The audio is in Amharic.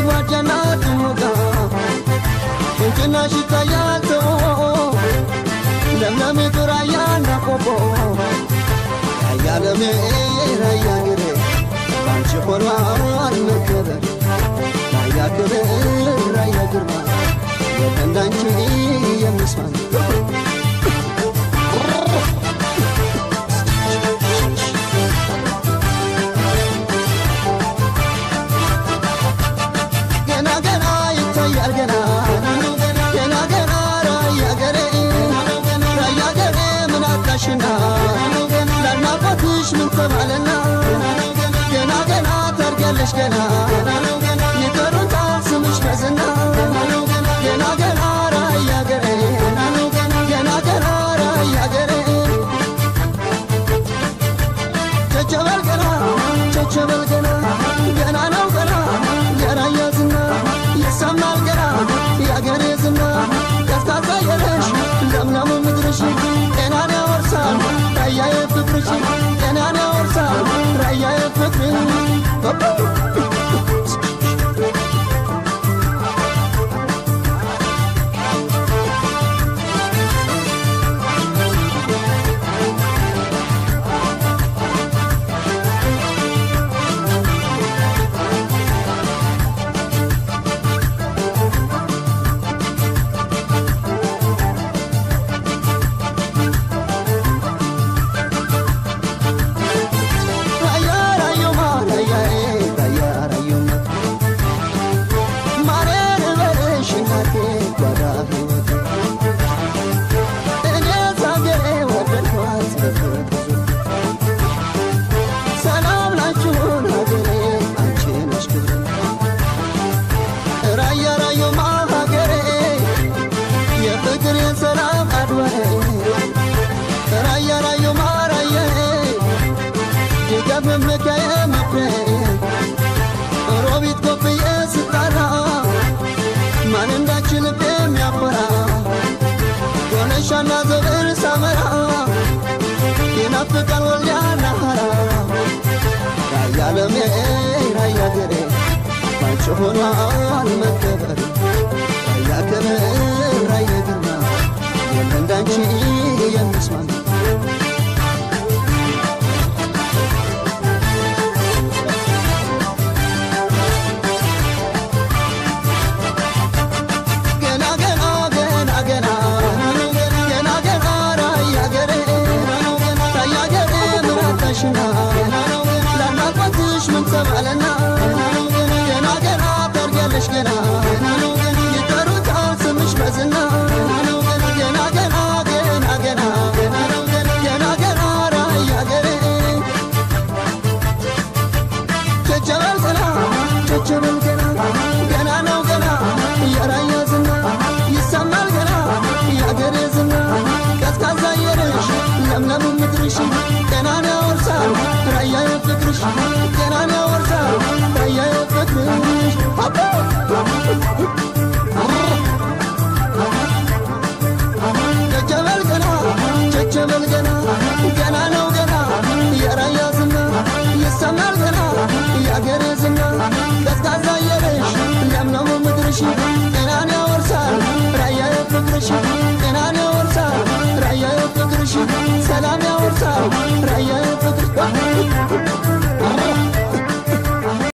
ጓጃናት ሞጋ እንጭናሽ ይታያል ለምለም ራያና ቆቦ ያያለሜ ራያገሬ ባንቺ ሆኗል መከበር ራያገሬ ራያግርማ የለንዳንቺ የሚስማኝ ለናቆትሽ ምን ተባለና ገና ገና ታርጊያለሽ ገና ይጠሩታል ስምሽ በዝና ገና ገና ራያ ገሬ ገና ገና ራያ ገሬ ቸቸበል ገና ቸቸበል ገና ገና ነው ገና የራያ ዝና ይሰማል ገና ያገሬ ዝና ቀዝቃዛ የለሽ ለምለሙ ምድርሽ ጤናን ያወርሳል ራያዬ ፍቅርሽ ጤናን ያወርሳል ራያዬ ፍቅር ሮቢት ኮፍዬ ስጣራ ማን እንዳችን የሚያፈራ ጎነሻና ዘብር ሳመራ ይናፍቃል ወልዲያና ሐራ ራያለሜ ራያ ገሬ ባንቺ ሆኗል መከበር ራያ ክብር ራያ ግርማ የለንዳንቺ የሚስማማ ለናቆትሽ ምን ተባለና ገና ገና ታርጊያለሽ ገና